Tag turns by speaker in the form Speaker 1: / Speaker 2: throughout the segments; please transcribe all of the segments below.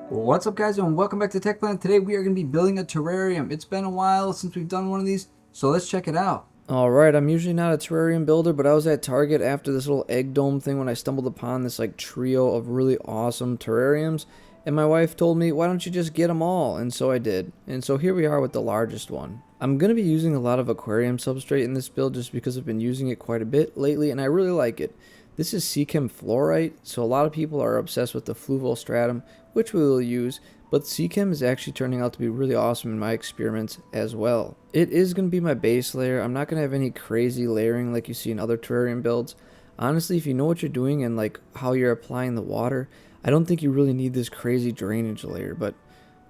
Speaker 1: What's up, guys, and welcome back to Tech Planet. Today we are going to be building a terrarium. It's been a while since we've done one of these, so let's check it out.
Speaker 2: Alright, I'm usually not a terrarium builder, but I was at Target after this little egg dome thing when I stumbled upon this like trio of really awesome terrariums, and my wife told me, why don't you just get them all? And so I did. And so here we are with the largest one. I'm going to be using a lot of aquarium substrate in this build just because I've been using it quite a bit lately, and I really like it. This is Seachem fluorite, so a lot of people are obsessed with the fluval stratum, which we will use, but Seachem is actually turning out to be really awesome in my experiments as well. It is going to be my base layer. I'm not going to have any crazy layering like you see in other terrarium builds. Honestly, if you know what you're doing and like how you're applying the water, I don't think you really need this crazy drainage layer, but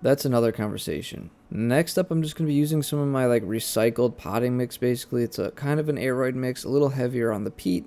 Speaker 2: that's another conversation. Next up, I'm just going to be using some of my like recycled potting mix basically. It's a kind of an aroid mix, a little heavier on the peat.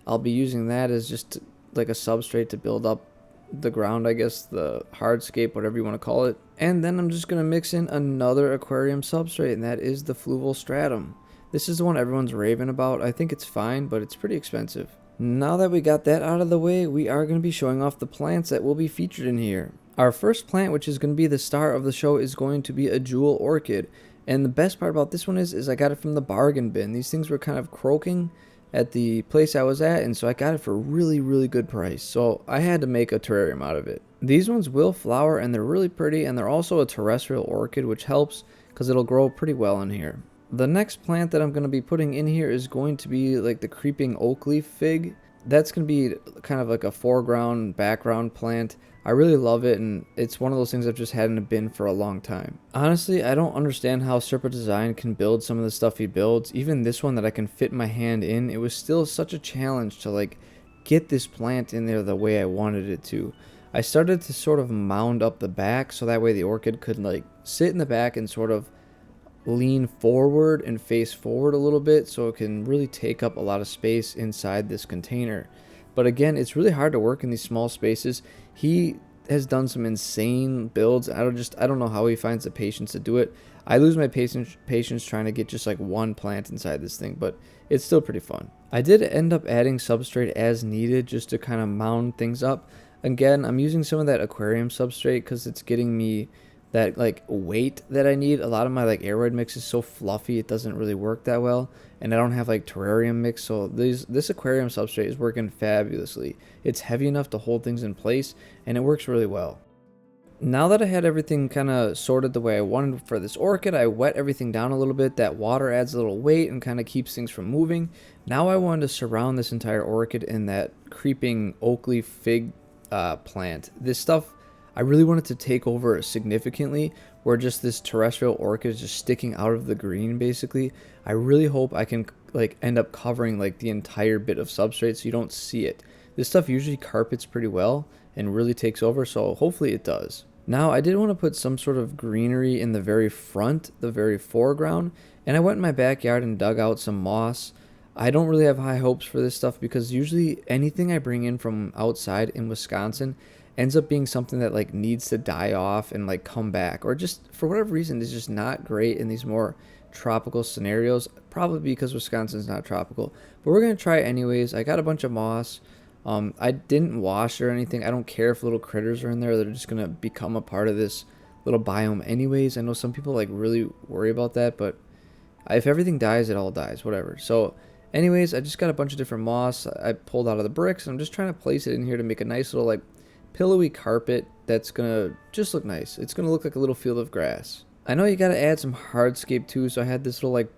Speaker 2: I'll be using that as just like a substrate to build up the ground, I guess, the hardscape, whatever you want to call it. And then I'm just going to mix in another aquarium substrate, and that is the fluval stratum. This is the one everyone's raving about. I think it's fine, but it's pretty expensive. Now that we got that out of the way, we are going to be showing off the plants that will be featured in here. Our first plant, which is going to be the star of the show, is going to be a jewel orchid. And the best part about this one is I got it from the bargain bin. These things were kind of croaking at the place I was at, and so I got it for a really good price, so I had to make a terrarium out of it. These ones will flower and they're really pretty, and they're also a terrestrial orchid, which helps because it'll grow pretty well in here. The next plant that I'm going to be putting in here is going to be like the creeping oak leaf fig. That's going to be kind of like a foreground background plant. I really love it, and it's one of those things I've just had in a bin for a long time. Honestly, I don't understand how Serpa Design can build some of the stuff he builds. Even this one that I can fit my hand in, it was still such a challenge to like get this plant in there the way I wanted it to. I started to sort of mound up the back so that way the orchid could like sit in the back and sort of lean forward and face forward a little bit so it can really take up a lot of space inside this container. But again, it's really hard to work in these small spaces. He has done some insane builds. I don't know how he finds the patience to do it. I lose my patience trying to get just like one plant inside this thing, but it's still pretty fun. I did end up adding substrate as needed just to kind of mound things up. Again, I'm using some of that aquarium substrate because it's getting me that like weight that I need. A lot of my like aroid mix is so fluffy it doesn't really work that well, and I don't have like terrarium mix, so this aquarium substrate is working fabulously. It's heavy enough to hold things in place, and it works really well. Now that I had everything kind of sorted the way I wanted for this orchid, I wet everything down a little bit. That water adds a little weight and kind of keeps things from moving. Now I wanted to surround this entire orchid in that creeping oak leaf fig plant. This stuff I really wanted to take over significantly, where just this terrestrial orchid is just sticking out of the green basically. I really hope I can like end up covering like the entire bit of substrate so you don't see it. This stuff usually carpets pretty well and really takes over, so hopefully it does. Now I did want to put some sort of greenery in the very front, the very foreground, and I went in my backyard and dug out some moss. I don't really have high hopes for this stuff because usually anything I bring in from outside in Wisconsin ends up being something that like needs to die off and like come back, or just for whatever reason is just not great in these more tropical scenarios, probably because Wisconsin's not tropical. But we're gonna try it anyways. I got a bunch of moss. I didn't wash or anything. I don't care if little critters are in there. They're just gonna become a part of this little biome anyways. I know some people like really worry about that, but if everything dies, it all dies, whatever. So anyways, I just got a bunch of different moss I pulled out of the bricks, and I'm just trying to place it in here to make a nice little like pillowy carpet that's gonna just look nice. It's gonna look like a little field of grass. I know you gotta add some hardscape too, so I had this little like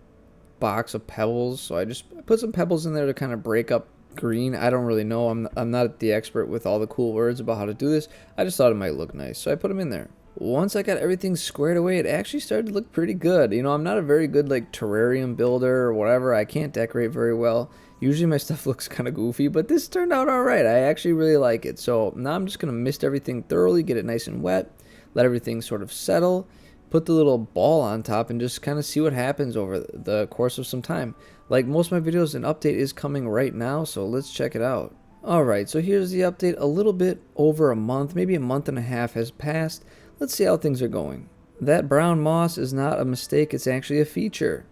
Speaker 2: box of pebbles, so I just put some pebbles in there to kind of break up green. I don't really know. I'm not the expert with all the cool words about how to do this. I just thought it might look nice, so I put them in there. Once I got everything squared away, it actually started to look pretty good. You know, I'm not a very good like terrarium builder or whatever. I can't decorate very well. Usually my stuff looks kind of goofy, but this turned out alright. I actually really like it. So now I'm just going to mist everything thoroughly, get it nice and wet, let everything sort of settle, put the little ball on top, and just kind of see what happens over the course of some time. Like most of my videos, an update is coming right now, so let's check it out. Alright, so here's the update. A little bit over a month, maybe a month and a half has passed. Let's see how things are going. That brown moss is not a mistake, it's actually a feature.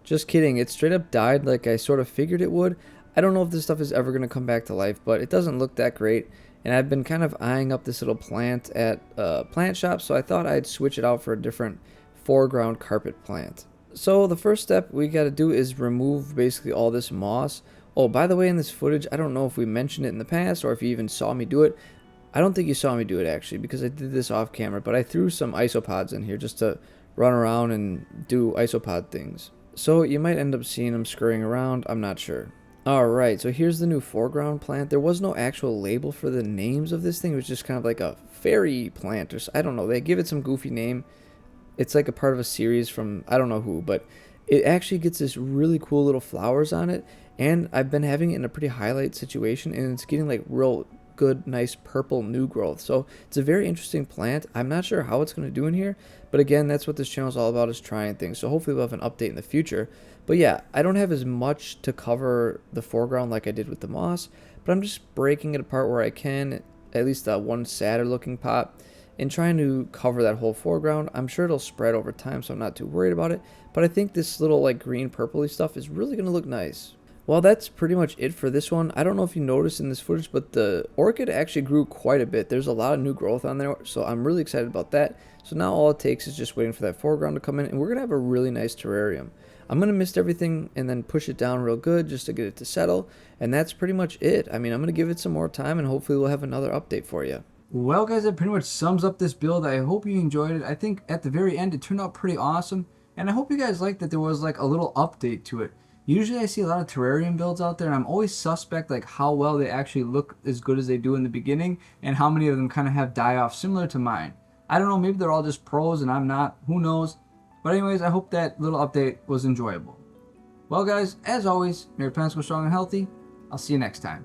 Speaker 2: Just kidding, it straight up died like I sort of figured it would. I don't know if this stuff is ever going to come back to life, but it doesn't look that great. And I've been kind of eyeing up this little plant at plant shop, so I thought I'd switch it out for a different foreground carpet plant. So the first step we got to do is remove basically all this moss. Oh, by the way, in this footage, I don't know if we mentioned it in the past or if you even saw me do it. I don't think you saw me do it actually, because I did this off camera, but I threw some isopods in here just to run around and do isopod things. So you might end up seeing them scurrying around, I'm not sure. Alright, so here's the new foreground plant. There was no actual label for the names of this thing. It was just kind of like a fairy plant or I don't know. They give it some goofy name. It's like a part of a series from I don't know who, but it actually gets this really cool little flowers on it. And I've been having it in a pretty highlight situation, and it's getting like real good, nice purple new growth. So it's a very interesting plant. I'm not sure how it's going to do in here, but again, that's what this channel is all about, is trying things. So hopefully we'll have an update in the future. But yeah, I don't have as much to cover the foreground like I did with the moss, but I'm just breaking it apart where I can, at least one sadder looking pot, and trying to cover that whole foreground. I'm sure it'll spread over time, so I'm not too worried about it, but I think this little like green purpley stuff is really going to look nice. Well, that's pretty much it for this one. I don't know if you noticed in this footage, but the orchid actually grew quite a bit. There's a lot of new growth on there, so I'm really excited about that. So now all it takes is just waiting for that foreground to come in, and we're going to have a really nice terrarium. I'm going to mist everything and then push it down real good just to get it to settle, and that's pretty much it. I mean, I'm going to give it some more time, and hopefully we'll have another update for you.
Speaker 1: Well, guys, that pretty much sums up this build. I hope you enjoyed it. I think at the very end it turned out pretty awesome, and I hope you guys liked that there was like a little update to it. Usually I see a lot of terrarium builds out there, and I'm always suspect like how well they actually look as good as they do in the beginning, and how many of them kind of have die-off similar to mine. I don't know, maybe they're all just pros and I'm not, who knows. But anyways, I hope that little update was enjoyable. Well guys, as always, may your plants go strong and healthy. I'll see you next time.